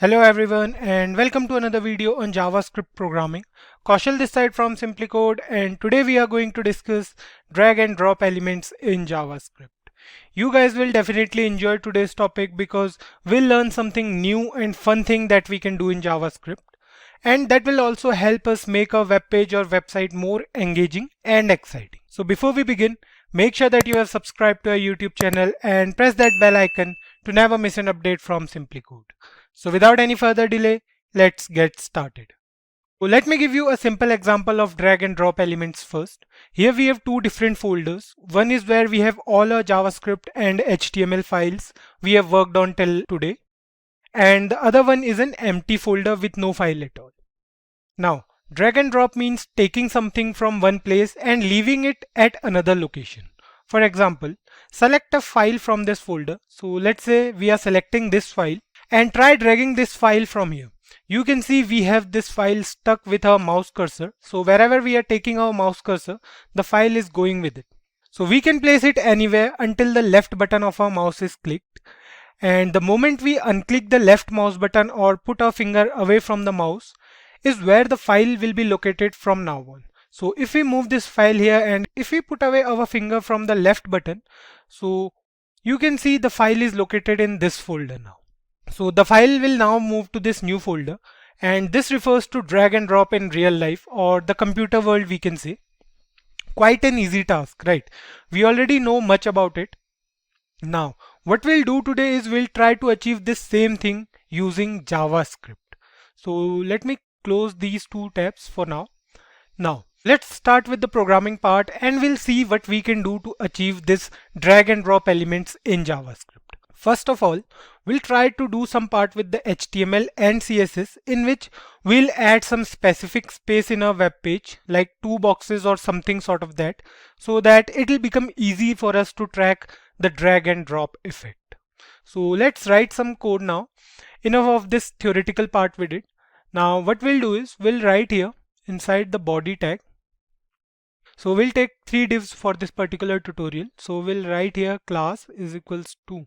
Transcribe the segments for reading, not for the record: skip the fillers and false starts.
Hello everyone and welcome to another video on JavaScript programming. Kaushal this side from SimpliCode, and today we are going to discuss drag and drop elements in JavaScript. You guys will definitely enjoy today's topic because we'll learn something new and fun thing that we can do in JavaScript, and that will also help us make our web page or website more engaging and exciting. So before we begin, make sure that you have subscribed to our YouTube channel and press that bell icon to never miss an update from SimpliCode. So without any further delay, let's get started. So let me give you a simple example of drag and drop elements first. Here we have two different folders. One is where we have all our JavaScript and HTML files we have worked on till today. And the other one is an empty folder with no file at all. Now, drag and drop means taking something from one place and leaving it at another location. For example, select a file from this folder. So let's say we are selecting this file and try dragging this file from here. You can see we have this file stuck with our mouse cursor. So wherever we are taking our mouse cursor, the file is going with it. So we can place it anywhere until the left button of our mouse is clicked. And the moment we unclick the left mouse button or put our finger away from the mouse is where the file will be located from now on. So if we move this file here and if we put away our finger from the left button, so you can see the file is located in this folder now. So the file will now move to this new folder, and this refers to drag and drop in real life or the computer world, we can say. Quite an easy task, right? We already know much about it. Now, what we'll do today is we'll try to achieve this same thing using JavaScript. So let me close these two tabs for now. Now, let's start with the programming part and we'll see what we can do to achieve this drag and drop elements in JavaScript. First of all, we'll try to do some part with the HTML and CSS in which we'll add some specific space in our web page, like 2 boxes or something sort of that, so that it'll become easy for us to track the drag and drop effect. So let's write some code now. Enough of this theoretical part we did. Now what we'll do is we'll write here inside the body tag. So we'll take 3 divs for this particular tutorial. So we'll write here class is equals to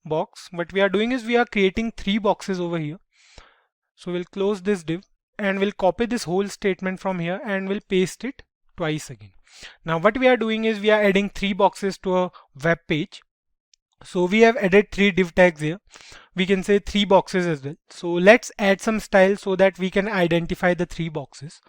box. What we are doing is we are creating 3 boxes over here. So we'll close this div and we'll copy this whole statement from here and we'll paste it twice again. Now what we are doing is we are adding 3 boxes to a web page. So we have added 3 div tags here. We can say 3 boxes as well. So let's add some style so that we can identify the 3 boxes.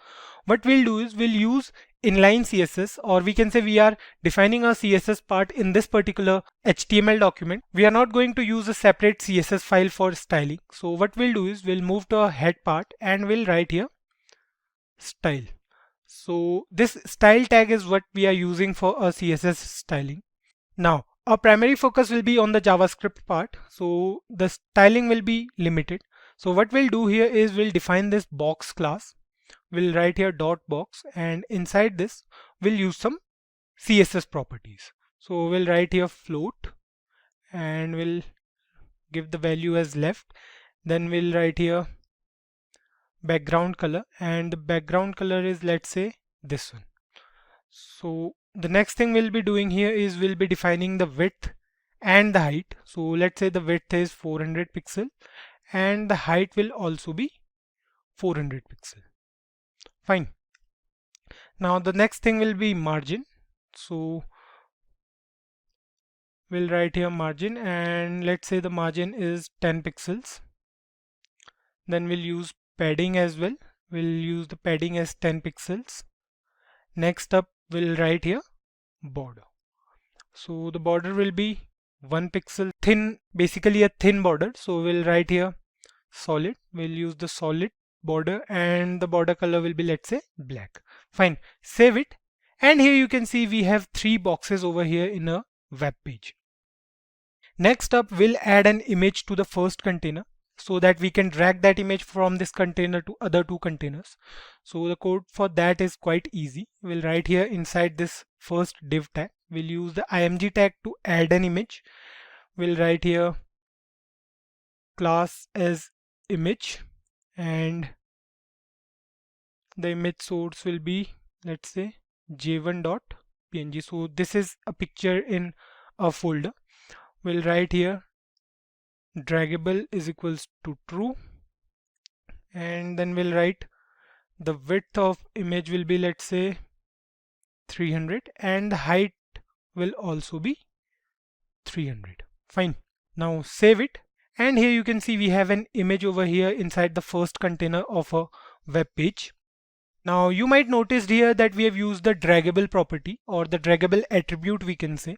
What we'll do is we'll use inline CSS, or we can say we are defining our CSS part in this particular HTML document. We are not going to use a separate CSS file for styling. So what we'll do is we'll move to our head part and we'll write here style. So this style tag is what we are using for our CSS styling. Now our primary focus will be on the JavaScript part, so the styling will be limited. So what we'll do here is we'll define this box class. We'll write here dot box, and inside this we'll use some CSS properties. So we'll write here float and we'll give the value as left. Then we'll write here background color, and the background color is, let's say, this one. So the next thing we'll be doing here is we'll be defining the width and the height. So let's say the width is 400 pixel and the height will also be 400 pixel. Fine. Now the next thing will be margin. So we'll write here margin, and let's say the margin is 10 pixels. Then we'll use padding as well. We'll use the padding as 10 pixels. Next up, we'll write here border. So the border will be 1 pixel thin, basically a thin border. So we'll write here solid. We'll use the solid border and the border color will be, let's say, black. Fine, save it. And here you can see we have 3 boxes over here in a web page. Next up, we'll add an image to the first container so that we can drag that image from this container to other 2 containers. So the code for that is quite easy. We'll write here inside this first div tag. We'll use the img tag to add an image. We'll write here class as image, and the image source will be, let's say, j1.png. So this is a picture in a folder. We'll write here draggable is equals to true, and then we'll write the width of image will be, let's say, 300, and the height will also be 300. Fine. Now save it, and here you can see we have an image over here inside the first container of a web page. Now you might notice here that we have used the draggable property, or the draggable attribute we can say.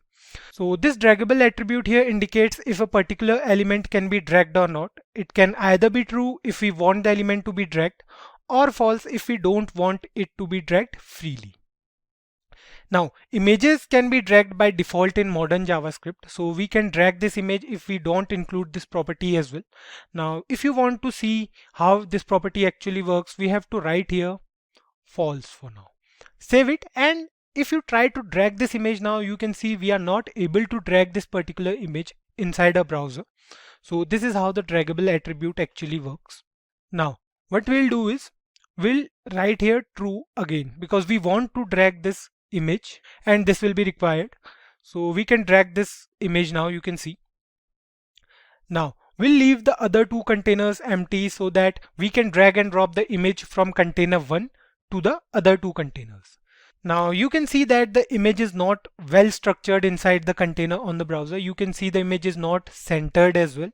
So this draggable attribute here indicates if a particular element can be dragged or not. It can either be true if we want the element to be dragged, or false if we don't want it to be dragged freely. Now, images can be dragged by default in modern JavaScript. So we can drag this image if we don't include this property as well. Now, if you want to see how this property actually works, we have to write here false for now. Save it, and if you try to drag this image now, you can see we are not able to drag this particular image inside a browser. So this is how the draggable attribute actually works. Now, what we'll do is we'll write here true again, because we want to drag this image and this will be required. So we can drag this image now, you can see. Now we'll leave the other two containers empty so that we can drag and drop the image from container 1 to the other two containers. Now you can see that the image is not well structured inside the container on the browser. You can see the image is not centered as well.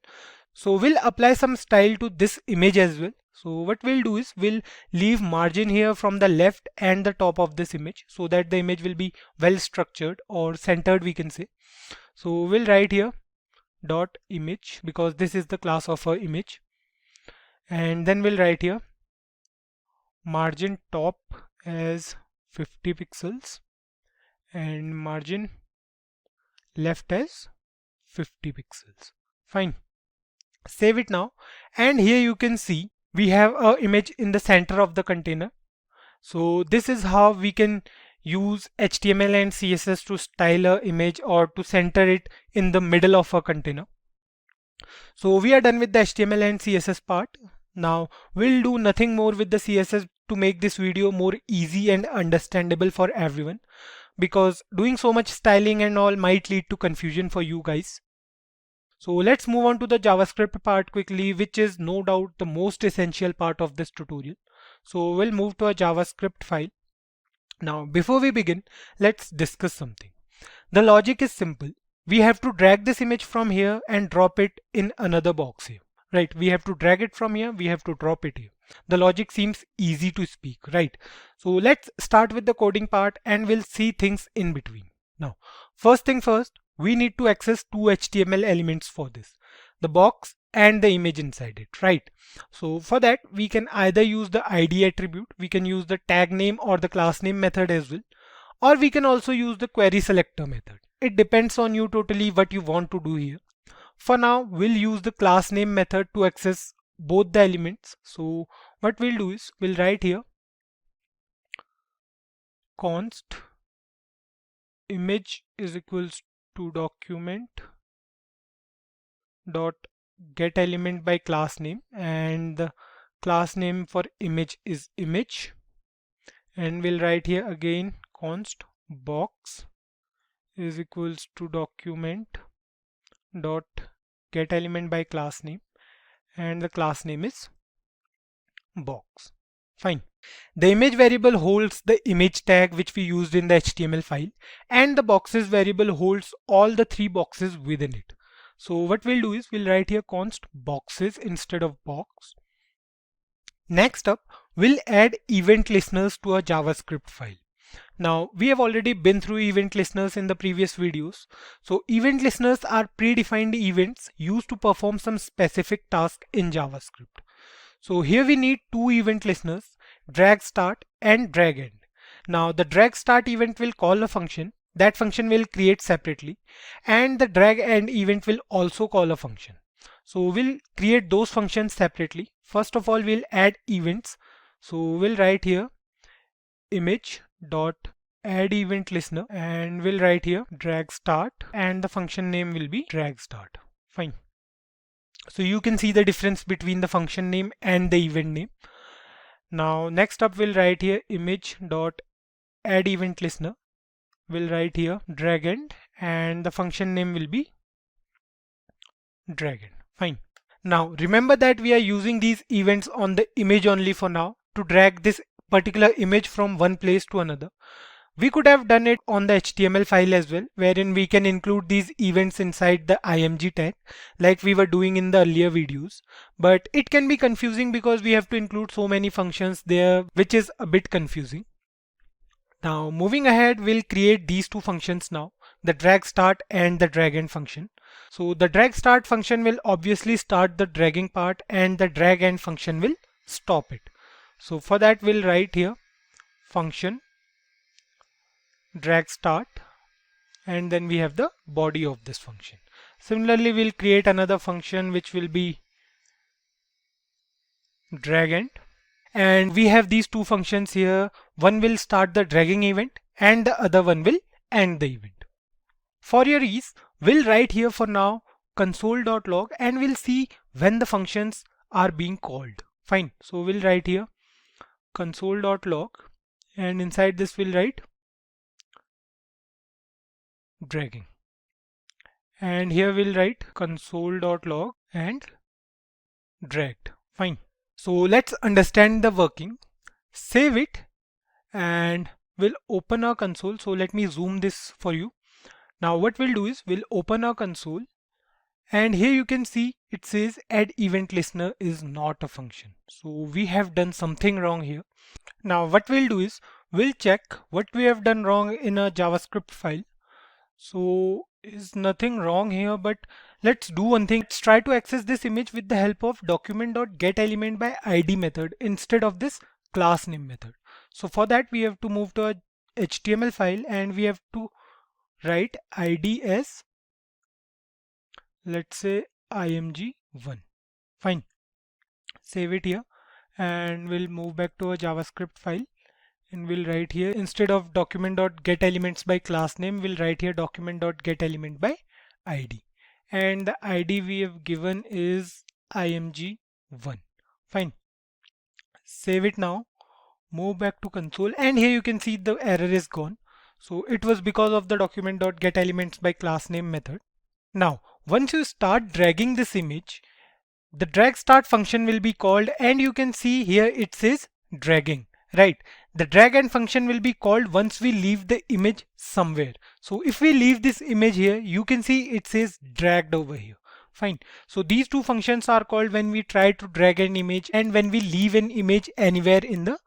So we'll apply some style to this image as well. So what we'll do is we'll leave margin here from the left and the top of this image so that the image will be well structured or centered, we can say. So we'll write here dot image, because this is the class of our image, and then we'll write here margin top as 50 pixels and margin left as 50 pixels. Fine. Save it now, and here you can see we have an image in the center of the container. So this is how we can use HTML and CSS to style an image or to center it in the middle of a container. So we are done with the HTML and CSS part. Now we'll do nothing more with the CSS to make this video more easy and understandable for everyone, because doing so much styling and all might lead to confusion for you guys. So let's move on to the JavaScript part quickly, which is no doubt the most essential part of this tutorial. So we'll move to a JavaScript file. Now before we begin, let's discuss something. The logic is simple. We have to drag this image from here and drop it in another box here. Right, we have to drag it from here, we have to drop it here. The logic seems easy to speak, right? So let's start with the coding part and we'll see things in between. Now, first thing first, we need to access two HTML elements for this, the box and the image inside it, right? So for that, we can either use the ID attribute, we can use the tag name or the class name method as well, or we can also use the query selector method. It depends on you totally what you want to do here. For now, we'll use the class name method to access both the elements. So what we'll do is we'll write here const image is equals to document dot get element by class name, and the class name for image is image, and we'll write here again const box is equals to document dot get element by class name, and the class name is box. Fine. The image variable holds the image tag which we used in the HTML file, and the boxes variable holds all the three boxes within it. So what we'll do is we'll write here const boxes instead of box. Next up, we'll add event listeners to our JavaScript file. Now we have already been through event listeners in the previous videos. So event listeners are predefined events used to perform some specific task in JavaScript. So here we need two event listeners, drag start and drag end. Now the drag start event will call a function. That function will create separately, and the drag end event will also call a function. So we'll create those functions separately. First of all, we'll add events. So we'll write here image dot add event listener, and we'll write here drag start, and the function name will be drag start. Fine. So you can see the difference between the function name and the event name. Now next up, we'll write here image dot add event listener. We'll write here drag end, and the function name will be drag end. Fine. Now remember that we are using these events on the image only for now to drag this particular image from one place to another. We could have done it on the HTML file as well, wherein we can include these events inside the img tag like we were doing in the earlier videos. But it can be confusing because we have to include so many functions there, which is a bit confusing. Now moving ahead, we'll create these two functions now, the drag start and the drag end function. So the drag start function will obviously start the dragging part and the drag end function will stop it. So for that we'll write here function drag start, and then we have the body of this function. Similarly, we'll create another function which will be drag end, and we have these two functions here. One will start the dragging event and the other one will end the event. For your ease, we'll write here for now console.log and we'll see when the functions are being called. Fine. So we'll write here console.log and inside this we'll write dragging, and here we'll write console.log and dragged. Fine. So let's understand the working. Save it and we'll open our console. So let me zoom this for you. Now what we'll do is we'll open our console, and here you can see it says add event listener is not a function. So we have done something wrong here. Now what we'll do is we'll check what we have done wrong in a JavaScript file. So is nothing wrong here, but let's do one thing. Let's try to access this image with the help of document.getElementById method instead of this class name method. So for that we have to move to a HTML file and we have to write id as, let's say, img1. Fine. Save it here and we'll move back to a JavaScript file. And we'll write here, instead of document.getElementsByClassName, we'll write here document.getElementById. And the ID we have given is img1. Fine. Save it now. Move back to console, and here you can see the error is gone. So it was because of the document.getElementsByClassName method. Now, once you start dragging this image, the drag start function will be called, and you can see here it says dragging. Right, the drag end function will be called once we leave the image somewhere. So if we leave this image here, you can see it says dragged over here. Fine. So these two functions are called when we try to drag an image and when we leave an image anywhere in the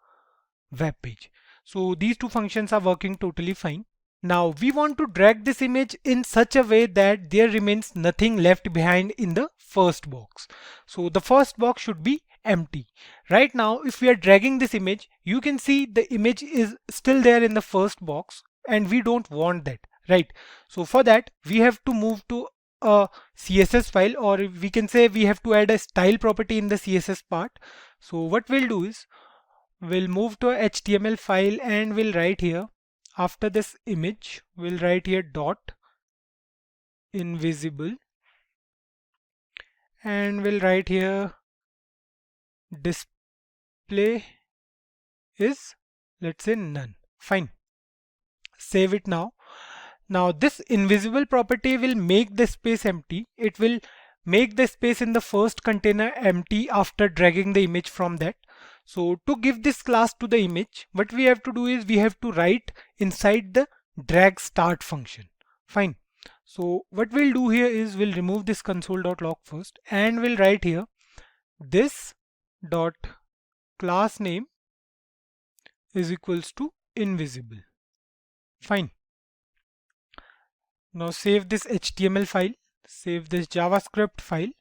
web page. So these two functions are working totally fine. Now we want to drag this image in such a way that there remains nothing left behind in the first box. So the first box should be empty. Right now, if we are dragging this image, you can see the image is still there in the first box and we don't want that, right? So for that, we have to move to a CSS file, or we can say we have to add a style property in the CSS part. So what we'll do is we'll move to a HTML file and we'll write here, after this image, we'll write here dot invisible, and we'll write here display is, let's say, none. Fine. Save it now. Now this invisible property will make the space empty. It will make the space in the first container empty after dragging the image from that. So to give this class to the image, what we have to do is we have to write inside the drag start function. Fine. So what we'll do here is we'll remove this console.log first and we'll write here this dot class name is equals to invisible. Fine. Now save this HTML file, save this JavaScript file,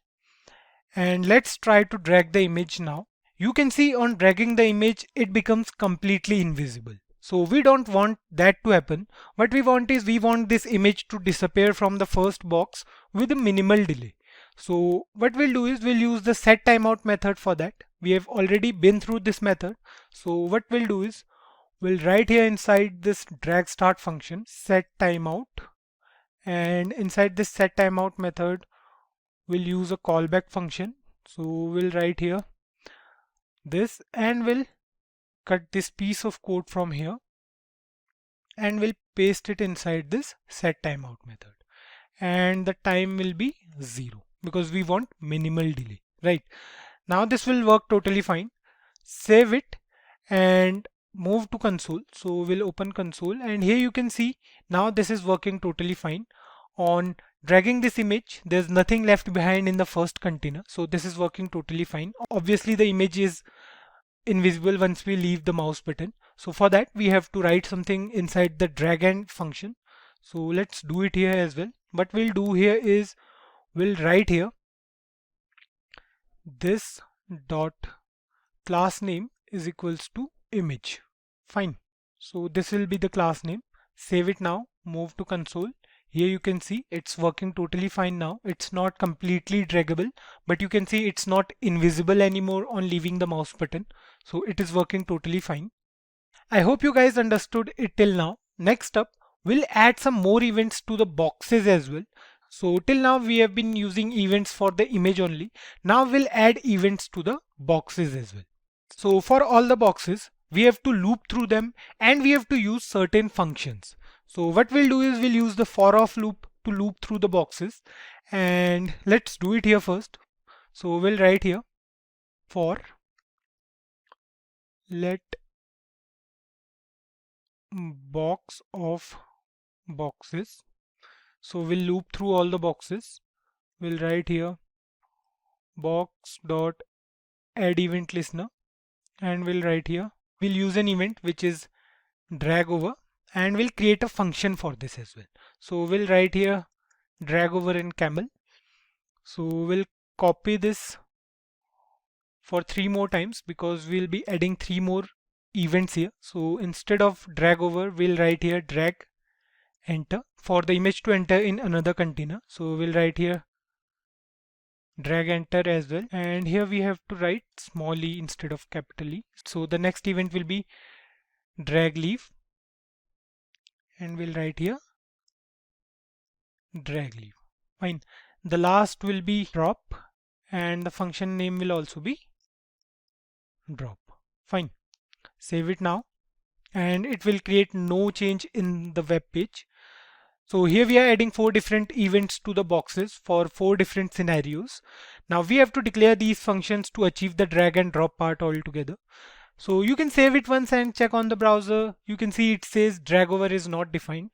and let's try to drag the image now. You can see on dragging the image, it becomes completely invisible. So we don't want that to happen. What we want is we want this image to disappear from the first box with a minimal delay. So what we'll do is we'll use the set timeout method for that. We have already been through this method. So what we'll do is we'll write here inside this drag start function set timeout, and inside this set timeout method we'll use a callback function. So we'll write here this and we'll cut this piece of code from here and we'll paste it inside this set timeout method, and the time will be 0 because we want minimal delay. right? Now this will work totally fine. Save it and move to console. So we'll open console, and here you can see now this is working totally fine. On dragging this image, there's nothing left behind in the first container. So this is working totally fine. Obviously the image is invisible once we leave the mouse button. So for that we have to write something inside the drag and function. So let's do it here as well. What we'll do here is we'll write here this dot class name is equals to image. Fine. So this will be the class name. Save it now, move to console. Here you can see it's working totally fine now. It's not completely draggable, but you can see it's not invisible anymore on leaving the mouse button. So it is working totally fine. I hope you guys understood it till now. Next up, we'll add some more events to the boxes as well. So till now we have been using events for the image only. Now we'll add events to the boxes as well. So for all the boxes, we have to loop through them and we have to use certain functions. So what we'll do is we'll use the for of loop to loop through the boxes, and let's do it here first. So we'll write here for let box of boxes. So we'll loop through all the boxes. We'll write here box dot add event listener, and we'll write here we'll use an event which is drag over, and we'll create a function for this as well. So we'll write here drag over in camel. So we'll copy this for 3 more times because we'll be adding 3 more events here. So instead of drag over, we'll write here drag enter for the image to enter in another container. So we'll write here drag enter as well, and here we have to write small e instead of capital E. So the next event will be drag leave, and we'll write here drag leave. Fine. The last will be drop, and the function name will also be drop. Fine. Save it now, and it will create no change in the web page. So here we are adding 4 different events to the boxes for 4 different scenarios. Now we have to declare these functions to achieve the drag and drop part altogether. So you can save it once and check on the browser. You can see it says drag over is not defined.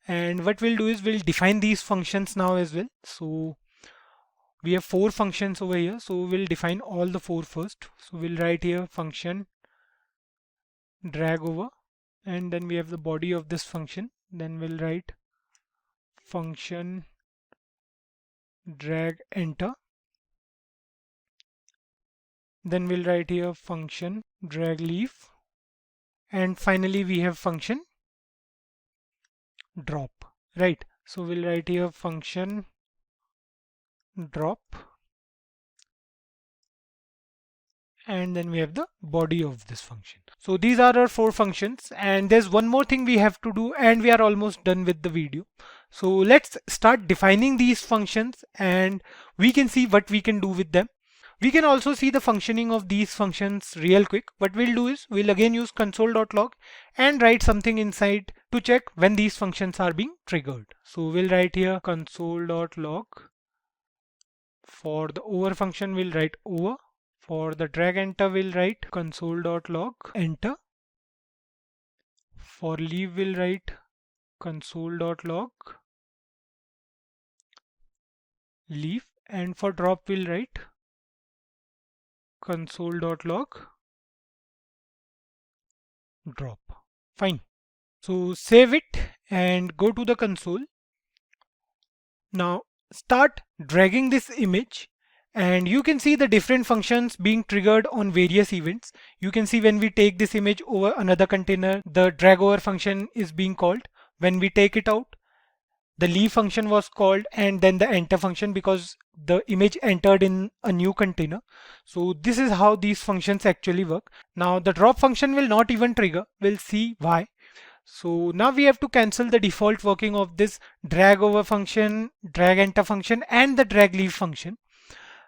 And what we'll do is we'll define these functions now as well. So we have 4 functions over here. So we'll define all the 4 first. So we'll write here function drag over, and then we have the body of this function. Then we'll write function drag enter. Then we'll write here function drag leave, and finally we have function drop, right? So we'll write here function drop, and then we have the body of this function. So these are our 4 functions, and there's one more thing we have to do, and we are almost done with the video. So let's start defining these functions, and we can see what we can do with them. We can also see the functioning of these functions real quick. What we'll do is we'll again use console.log and write something inside to check when these functions are being triggered. So we'll write here console.log. For the over function we'll write over. For the drag enter we'll write console.log enter. For leave we'll write console.log leave, and for drop we'll write console.log drop. Fine. So save it and go to the console. Now start dragging this image, and you can see the different functions being triggered on various events. You can see when we take this image over another container, the drag over function is being called. When we take it out, the leave function was called, and then the enter function because the image entered in a new container. So this is how these functions actually work. Now the drop function will not even trigger. We'll see why. So now we have to cancel the default working of this drag over function, drag enter function, and the drag leave function,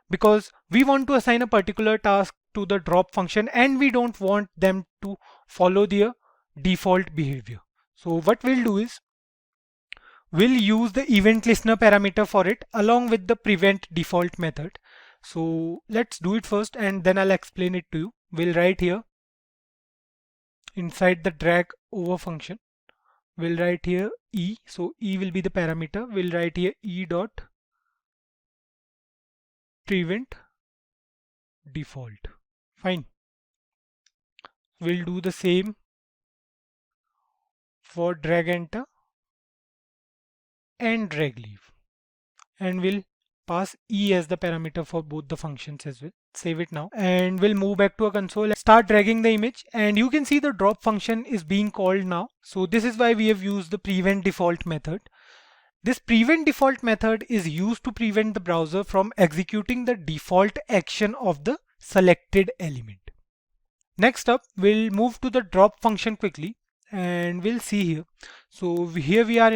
because we want to assign a particular task to the drop function and we don't want them to follow their default behavior. So what we'll do is we'll use the event listener parameter for it along with the prevent default method. So let's do it first and then I'll explain it to you. We'll write here inside the drag over function, we'll write here E. So E will be the parameter. We'll write here E dot prevent default. Fine. We'll do the same for drag enter and drag leave, and we'll pass E as the parameter for both the functions as well. Save it now and we'll move back to a console and start dragging the image, and you can see the drop function is being called now. So this is why we have used the prevent default method. This prevent default method is used to prevent the browser from executing the default action of the selected element. Next up, we'll move to the drop function quickly and we'll see here. So here we are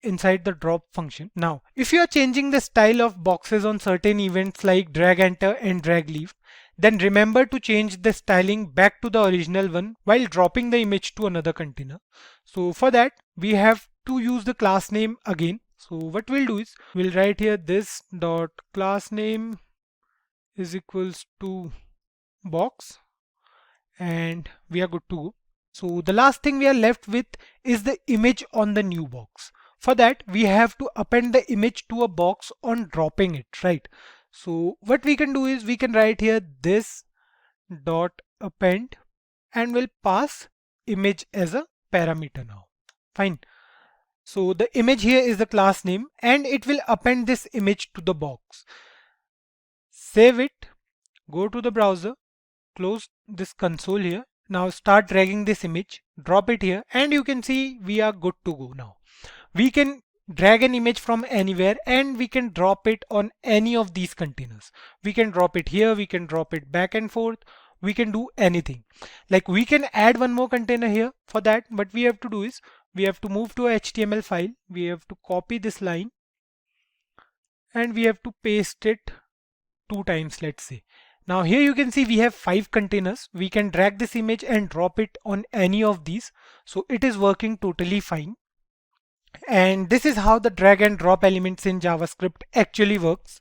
inside the drop function. Now, if you are changing the style of boxes on certain events like drag enter and drag leave, then remember to change the styling back to the original one while dropping the image to another container. So for that, we have to use the class name again. So what we'll do is we'll write here this dot class name is equals to box, and we are good to go. So the last thing we are left with is the image on the new box. For that, we have to append the image to a box on dropping it, right? So what we can do is we can write here this dot append and we'll pass image as a parameter now. Fine. So the image here is the class name and it will append this image to the box. Save it, go to the browser, close this console here. Now start dragging this image, drop it here, and you can see we are good to go now. We can drag an image from anywhere and we can drop it on any of these containers. We can drop it here, we can drop it back and forth, we can do anything. Like we can add one more container here. For that, what we have to do is we have to move to a HTML file, we have to copy this line and we have to paste it 2 times, let's say. Now here you can see we have 5 containers. We can drag this image and drop it on any of these. So it is working totally fine. And this is how the drag and drop elements in JavaScript actually works.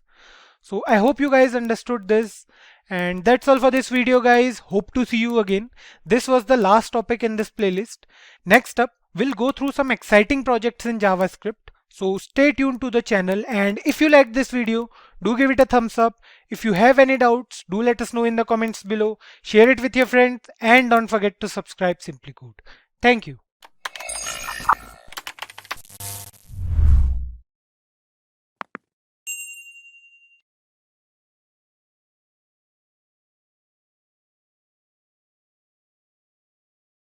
So I hope you guys understood this. And that's all for this video, guys. Hope to see you again. This was the last topic in this playlist. Next up, we'll go through some exciting projects in JavaScript. So stay tuned to the channel, and if you liked this video, do give it a thumbs up. If you have any doubts, do let us know in the comments below. Share it with your friends and don't forget to subscribe SimpliCode. Thank you.